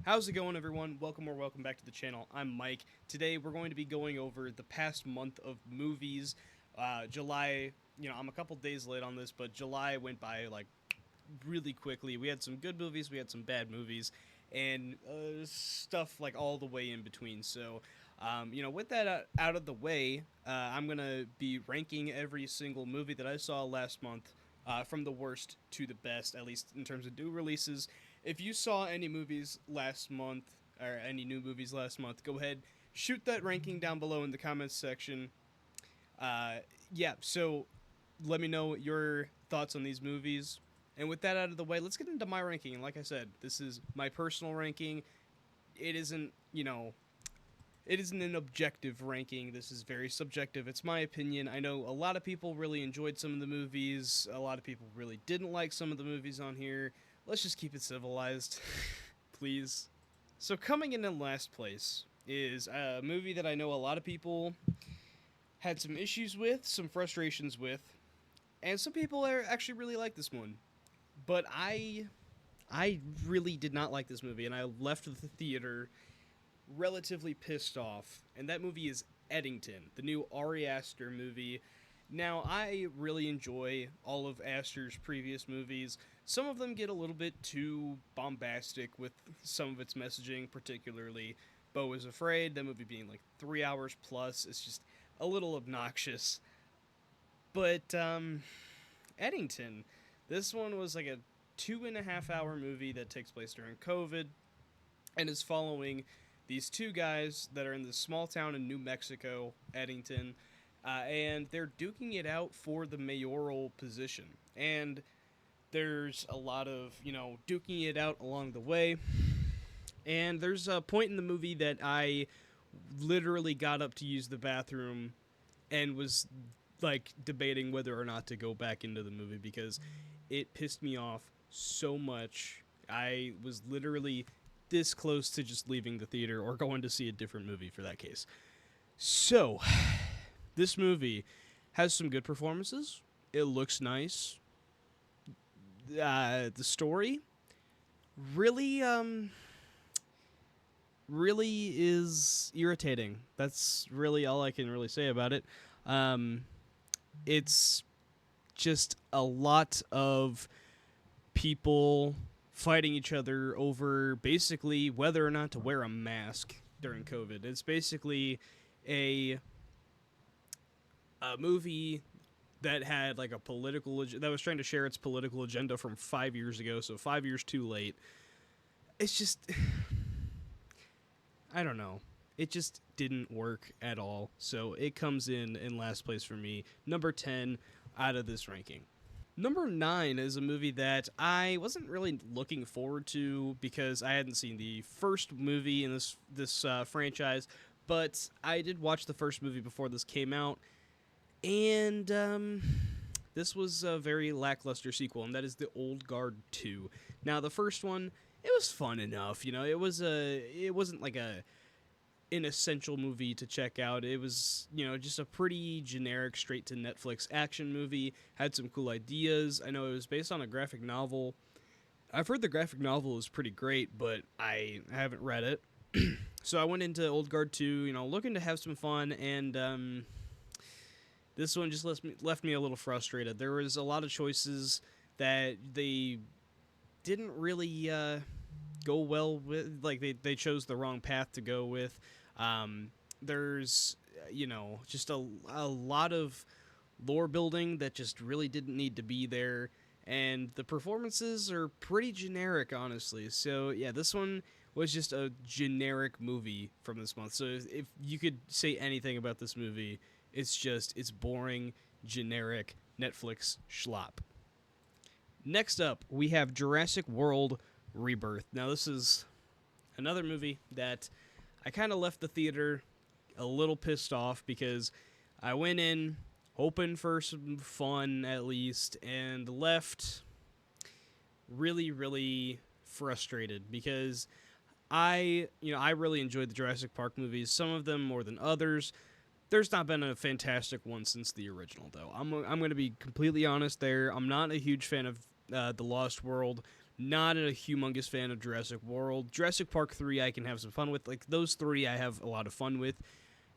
How's it going, everyone? Welcome back to the channel. I'm Mike. Today we're going to be going over the past month of movies. July, I'm a couple days late on this, but July went by like really quickly. We had some good movies, we had some bad movies, and stuff like all the way in between. So, with that out of the way, I'm gonna be ranking every single movie that I saw last month, from the worst to the best, at least in terms of new releases. If you saw any movies last month or any new movies last month, go ahead, shoot that ranking down below in the comments section. Uh, yeah, so let me know your thoughts on these movies. And with that out of the way, let's get into my ranking. And like I said, this is my personal ranking. It isn't, it isn't an objective ranking. This is very subjective. It's my opinion. I know a lot of people really enjoyed some of the movies. A lot of people really didn't like some of the movies on here. Let's just keep it civilized, please. So coming in last place is a movie that I know a lot of people had some issues with, some frustrations with, and some people are actually really like this one. But I really did not like this movie, and I left the theater relatively pissed off. And that movie is Eddington, the new Ari Aster movie. Now, I really enjoy all of Aster's previous movies. Some of them get a little bit too bombastic with some of its messaging, particularly Beau is Afraid, that movie being like 3 hours plus. It's just a little obnoxious. But Eddington, this one was like a 2.5 hour movie that takes place during COVID and is following these two guys that are in this small town in New Mexico, Eddington, and they're duking it out for the mayoral position. And there's a lot of, duking it out along the way. And there's a point in the movie that I literally got up to use the bathroom and was like debating whether or not to go back into the movie because it pissed me off so much. I was literally this close to just leaving the theater or going to see a different movie for that case. So, this movie has some good performances. It looks nice. The story really, really is irritating. That's really all I can really say about it. Um, it's just a lot of people fighting each other over basically whether or not to wear a mask during COVID. It's basically a a movie that had like a that was trying to share its political agenda from 5 years ago, so 5 years too late. It's just I don't know. It just didn't work at all. So it comes in last place for me, number 10 out of this ranking. Number 9 is a movie that I wasn't really looking forward to because I hadn't seen the first movie in this franchise, but I did watch the first movie before this came out, and this was a very lackluster sequel, and that is The Old Guard 2. Now, the first one, it was fun enough, it wasn't like an essential movie to check out. It was, just a pretty generic, straight to Netflix action movie. Had some cool ideas. I know it was based on a graphic novel. I've heard the graphic novel is pretty great, but I haven't read it. So I went into Old Guard 2, looking to have some fun, and this one just left me a little frustrated. There was a lot of choices that they didn't really go well with. Like, they chose the wrong path to go with. There's, just a lot of lore building that just really didn't need to be there. And the performances are pretty generic, honestly. So, yeah, this one was just a generic movie from this month. So, if you could say anything about this movie, it's boring, generic Netflix schlop. Next up, we have Jurassic World Rebirth. Now, this is another movie that I kind of left the theater a little pissed off because I went in hoping for some fun at least and left really, really frustrated because I really enjoyed the Jurassic Park movies, some of them more than others. There's not been a fantastic one since the original, though. I'm going to be completely honest there. I'm not a huge fan of The Lost World, Not a humongous fan of Jurassic World. Jurassic Park 3 I can have some fun with. Like, those three I have a lot of fun with.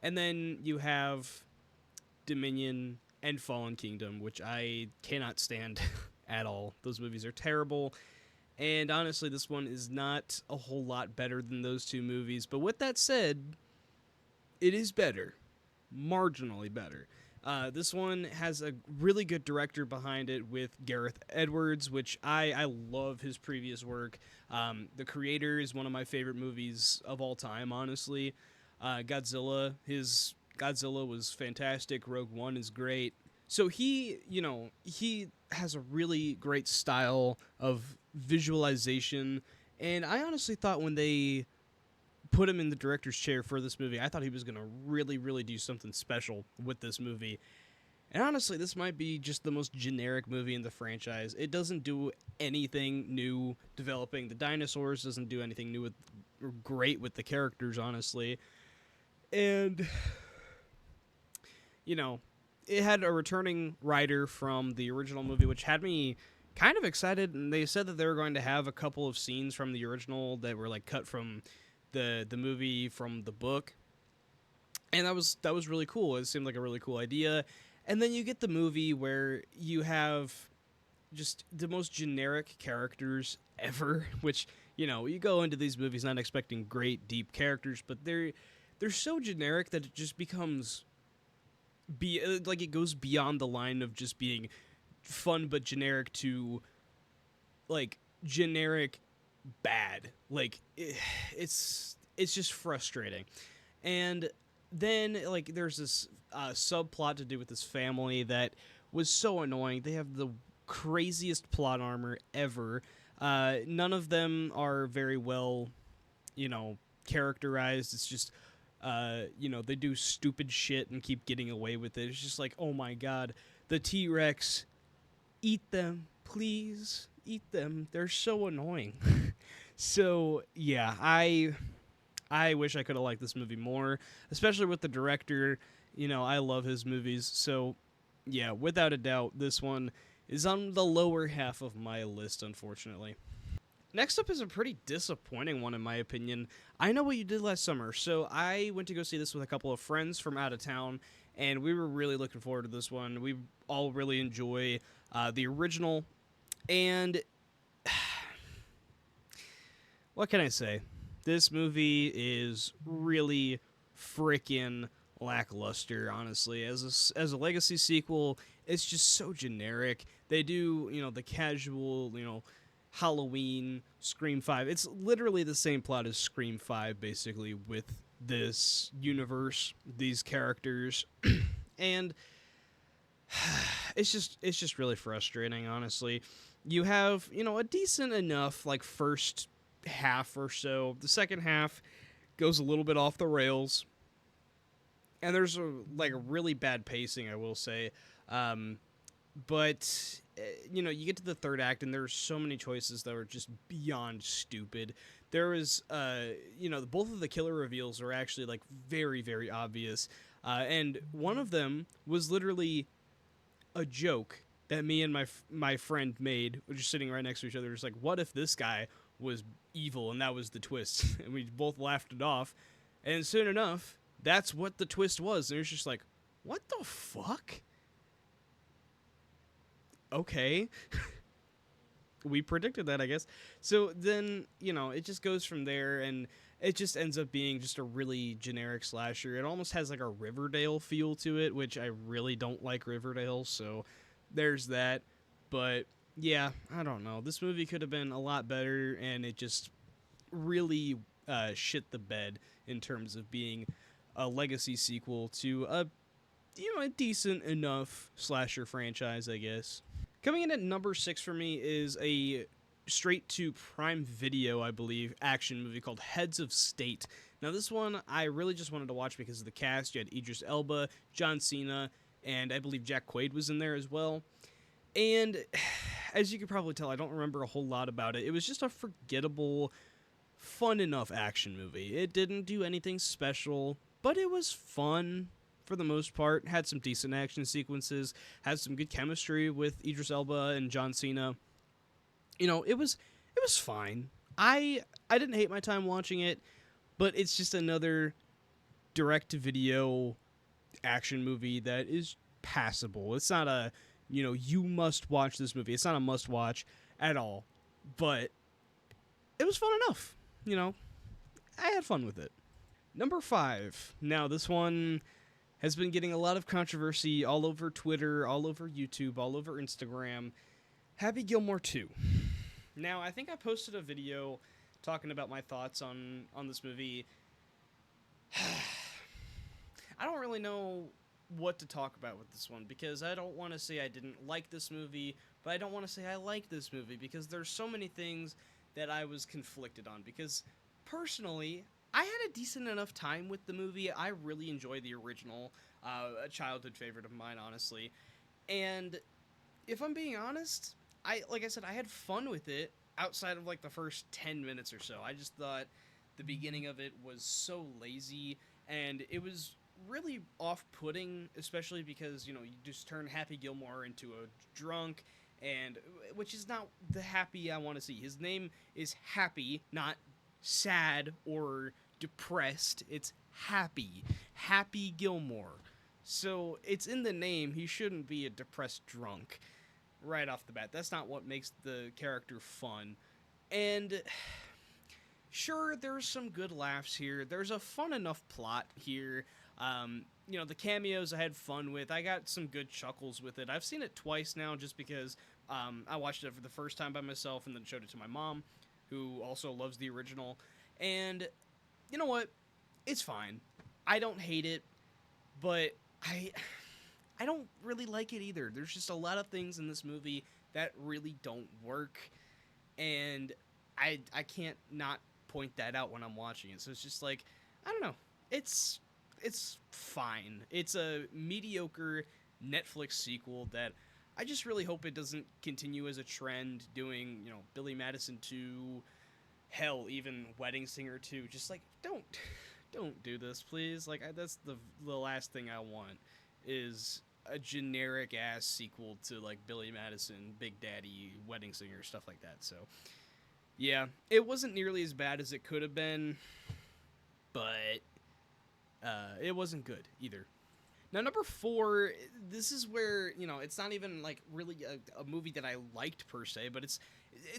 And then you have Dominion and Fallen Kingdom, which I cannot stand at all. Those movies are terrible. And honestly, this one is not a whole lot better than those two movies. But with that said, it is better. Marginally better. This one has a really good director behind it with Gareth Edwards, which I love his previous work. The Creator is one of my favorite movies of all time, honestly. Godzilla was fantastic. Rogue One is great. So he has a really great style of visualization, and I honestly thought when they put him in the director's chair for this movie, I thought he was going to really, really do something special with this movie. And honestly, this might be just the most generic movie in the franchise. It doesn't do anything new developing the dinosaurs, doesn't do anything new or great with the characters, honestly. And, it had a returning writer from the original movie, which had me kind of excited. And they said that they were going to have a couple of scenes from the original that were like cut from the movie from the book, and that was really cool. It seemed like a really cool idea. And then you get the movie where you have just the most generic characters ever, which, you go into these movies not expecting great deep characters, but they're so generic that it just becomes it goes beyond the line of just being fun but generic to like generic bad. Like, it's just frustrating. And then there's this subplot to do with this family that was so annoying. They have the craziest plot armor ever. None of them are very well characterized. It's just they do stupid shit and keep getting away with it. It's just like, oh my god, the T-Rex, eat them, please. Eat them. They're so annoying. So, yeah, I wish I could have liked this movie more, especially with the director. I love his movies. So, yeah, without a doubt, this one is on the lower half of my list, unfortunately. Next up is a pretty disappointing one, in my opinion. I Know What You Did Last Summer. So, I went to go see this with a couple of friends from out of town, and we were really looking forward to this one. We all really enjoy the original. And what can I say? This movie is really freaking lackluster, honestly. As a legacy sequel, it's just so generic. They do, the casual, Halloween, Scream 5. It's literally the same plot as Scream 5, basically, with this universe, these characters. And it's just really frustrating, honestly. You have, a decent enough, first half or so. The second half goes a little bit off the rails. And there's a really bad pacing, I will say. But, you get to the third act, and there's so many choices that are just beyond stupid. There is, both of the killer reveals are actually, very, very obvious. And one of them was literally a joke that me and my friend made, which is sitting right next to each other. Just what if this guy was evil and that was the twist? And we both laughed it off. And soon enough, that's what the twist was. And it was just what the fuck? Okay. We predicted that, I guess. So then, it just goes from there, and it just ends up being just a really generic slasher. It almost has a Riverdale feel to it, which I really don't like Riverdale, so there's that. But yeah, I don't know. This movie could have been a lot better, and it just really shit the bed in terms of being a legacy sequel to a decent enough slasher franchise, I guess. Coming in at number 6 for me is a straight to Prime Video, I believe, action movie called Heads of State. Now, this one I really just wanted to watch because of the cast. You had Idris Elba, John Cena, and I believe Jack Quaid was in there as well. And as you can probably tell, I don't remember a whole lot about it. It was just a forgettable, fun enough action movie. It didn't do anything special, but it was fun for the most part. Had some decent action sequences, had some good chemistry with Idris Elba and John Cena. It was it was fine. I didn't hate my time watching it, but it's just another direct to video action movie that is passable. It's not a, you must watch this movie. It's not a must watch at all. But it was fun enough. You know, I had fun with it. Number 5. Now, this one has been getting a lot of controversy all over Twitter, all over YouTube, all over Instagram. Happy Gilmore 2. Now, I think I posted a video talking about my thoughts on this movie. I don't really know what to talk about with this one because I don't want to say I didn't like this movie, but I don't want to say I like this movie because there's so many things that I was conflicted on. Because personally, I had a decent enough time with the movie. I really enjoyed the original, a childhood favorite of mine, honestly. And if I'm being honest, like I said, I had fun with it outside of like the first 10 minutes or so. I just thought the beginning of it was so lazy and it was really off-putting, especially because, you just turn Happy Gilmore into a drunk, and which is not the Happy I want to see. His name is Happy, not sad or depressed. It's Happy. Happy Gilmore. So it's in the name. He shouldn't be a depressed drunk right off the bat. That's not what makes the character fun. And sure, there's some good laughs here. There's a fun enough plot here. The cameos I had fun with. I got some good chuckles with it. I've seen it twice now just because I watched it for the first time by myself and then showed it to my mom, who also loves the original. And you know what? It's fine. I don't hate it, but I don't really like it either. There's just a lot of things in this movie that really don't work, and I can't not point that out when I'm watching it. So it's just like, I don't know. It's fine. It's a mediocre Netflix sequel that I just really hope it doesn't continue as a trend doing, Billy Madison 2, hell, even Wedding Singer 2. Just like don't do this, please. Like that's the last thing I want is a generic ass sequel to like Billy Madison, Big Daddy, Wedding Singer, stuff like that. So, yeah, it wasn't nearly as bad as it could have been, but it wasn't good either. Now, number 4, this is where, it's not even like really a movie that I liked per se, but it's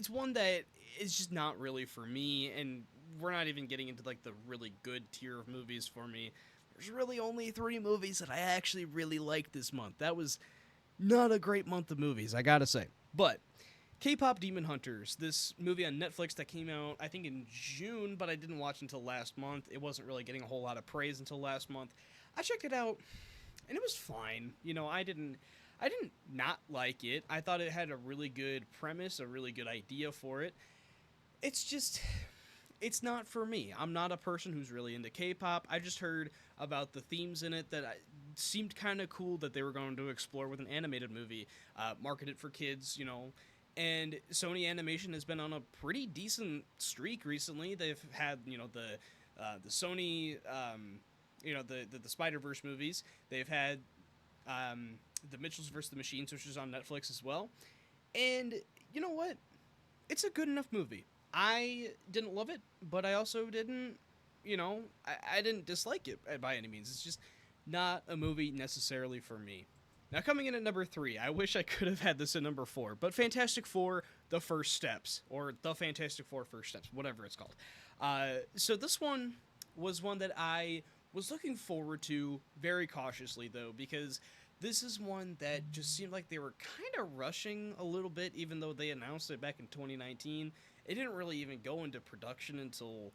one that is just not really for me, and we're not even getting into like the really good tier of movies for me. There's really only 3 movies that I actually really liked this month. That was not a great month of movies, I gotta say. But K-Pop Demon Hunters, this movie on Netflix that came out, I think in June, but I didn't watch until last month. It wasn't really getting a whole lot of praise until last month. I checked it out, and it was fine. I didn't not like it. I thought it had a really good premise, a really good idea for it. It's just, it's not for me. I'm not a person who's really into K-pop. I just heard about the themes in it that seemed kind of cool that they were going to explore with an animated movie, marketed for kids, And Sony Animation has been on a pretty decent streak recently. They've had, the Sony, the Spider-Verse movies. They've had the Mitchells vs. the Machines, which is on Netflix as well. And you know what? It's a good enough movie. I didn't love it, but I also didn't, I didn't dislike it by any means. It's just not a movie necessarily for me. Now, coming in at number 3, I wish I could have had this at number 4, but Fantastic Four, The First Steps, or The Fantastic Four First Steps, whatever it's called. So this one was one that I was looking forward to very cautiously, though, because this is one that just seemed like they were kind of rushing a little bit, even though they announced it back in 2019. It didn't really even go into production until,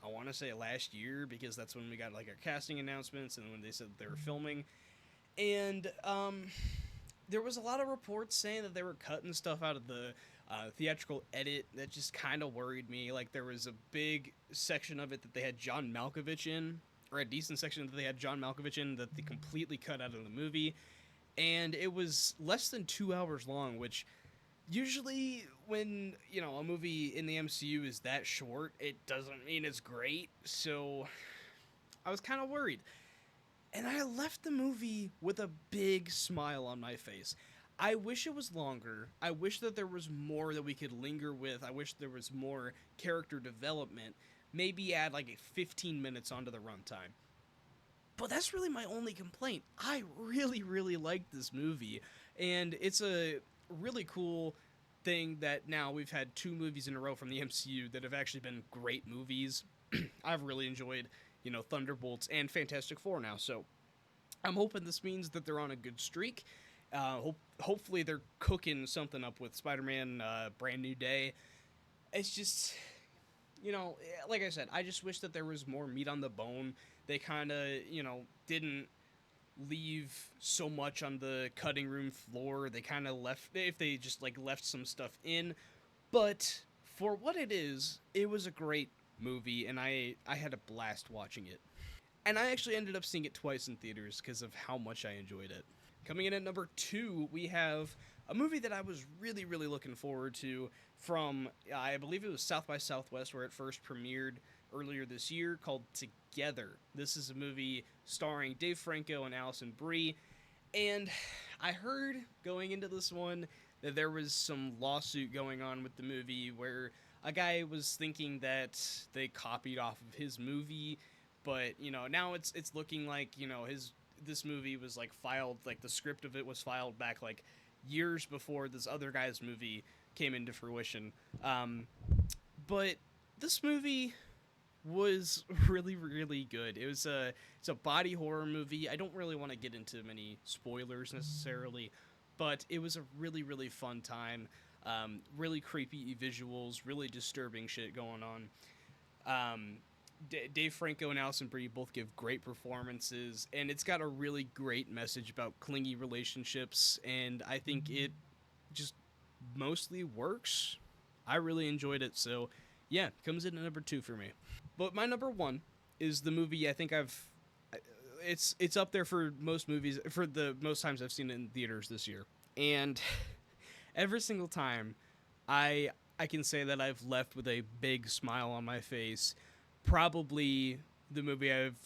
I want to say, last year, because that's when we got like our casting announcements and when they said that they were filming. And there was a lot of reports saying that they were cutting stuff out of the theatrical edit that just kind of worried me. Like, there was a big section of it that they had John Malkovich in, or a decent section that they had John Malkovich in that they completely cut out of the movie. And it was less than 2 hours long, which usually when, a movie in the MCU is that short, it doesn't mean it's great. So I was kind of worried. And I left the movie with a big smile on my face. I wish it was longer. I wish that there was more that we could linger with. I wish there was more character development. Maybe add like 15 minutes onto the runtime. But that's really my only complaint. I really, really like this movie. And it's a really cool thing that now we've had 2 movies in a row from the MCU that have actually been great movies. I've really enjoyed, Thunderbolts and Fantastic Four now. So I'm hoping this means that they're on a good streak. Hopefully they're cooking something up with Spider-Man Brand New Day. It's just, like I said, I just wish that there was more meat on the bone. They kind of, didn't leave so much on the cutting room floor. They kind of left, if they just like left some stuff in. But for what it was a great movie, and I had a blast watching it. And I actually ended up seeing it twice in theaters because of how much I enjoyed it. Coming in at number 2, we have a movie that I was really, really looking forward to from, I believe it was South by Southwest, where it first premiered earlier this year, called Together. This is a movie starring Dave Franco and Alison Brie. And I heard going into this one that there was some lawsuit going on with the movie where a guy was thinking that they copied off of his movie, but now it's looking like this movie was like filed, like the script of it was filed back like years before this other guy's movie came into fruition. But this movie was really, really good. It's a body horror movie. I don't really want to get into many spoilers necessarily, but it was a really, really fun time. Really creepy visuals, really disturbing shit going on. Dave Franco and Alison Brie both give great performances, and it's got a really great message about clingy relationships, and I think it just mostly works. I really enjoyed it, so yeah, comes in at number 2 for me. But my number 1 is the movie I think it's up there for most movies, for the most times I've seen it in theaters this year. And every single time I can say that I've left with a big smile on my face. Probably the movie I've,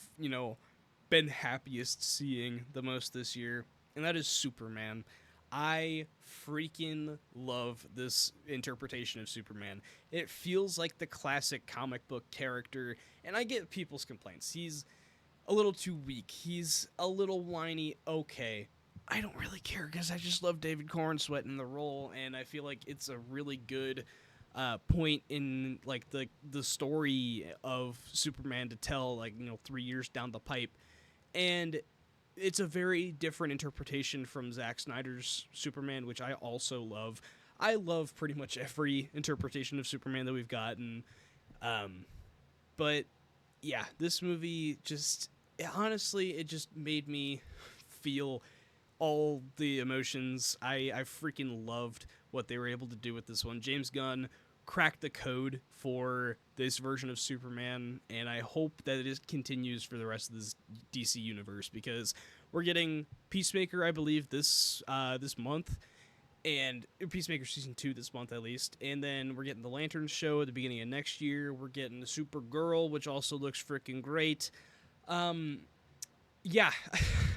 been happiest seeing the most this year, and that is Superman. I freaking love this interpretation of Superman. It feels like the classic comic book character, and I get people's complaints. He's a little too weak. He's a little whiny. Okay. I don't really care because I just love David Cornsweet in the role, and I feel like it's a really good point in like the story of Superman to tell, like 3 years down the pipe, and it's a very different interpretation from Zack Snyder's Superman, which I also love. I love pretty much every interpretation of Superman that we've gotten, but yeah, this movie just honestly it just made me feel all the emotions. I freaking loved what they were able to do with this one. James Gunn cracked the code for this version of Superman, and I hope that it continues for the rest of this DC universe, because we're getting Peacemaker, I believe, this month, and Peacemaker Season 2 this month at least, and then we're getting the Lantern show at the beginning of next year. We're getting the Supergirl, which also looks freaking great. Yeah,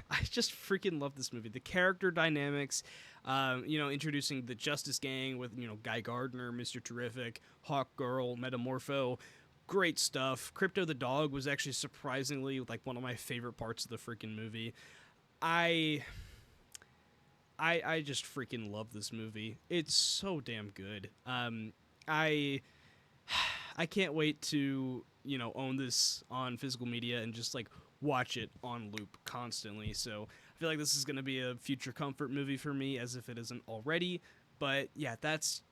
I just freaking love this movie. The character dynamics, introducing the Justice Gang with, Guy Gardner, Mr. Terrific, Hawkgirl, Metamorpho. Great stuff. Crypto the dog was actually surprisingly like one of my favorite parts of the freaking movie. I just freaking love this movie. It's so damn good. I can't wait to, own this on physical media and just like watch it on loop constantly. So I feel like this is going to be a future comfort movie for me, as if it isn't already. But yeah, that's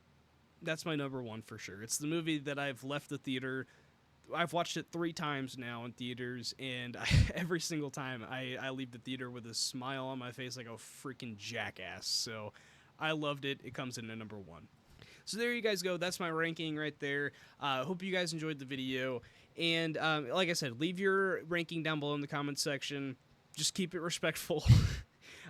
my number 1 for sure. It's the movie that I've left the theater. I've watched it 3 times now in theaters, and every single time I leave the theater with a smile on my face like a freaking jackass. So I loved it. It comes in at number 1. So there you guys go. That's my ranking right there. Hope you guys enjoyed the video. And like I said, leave your ranking down below in the comments section. Just keep it respectful.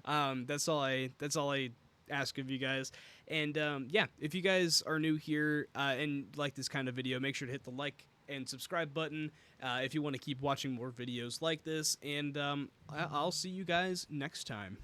That's all I ask of you guys. And yeah, if you guys are new here and like this kind of video, make sure to hit the like and subscribe button if you want to keep watching more videos like this. And I'll see you guys next time.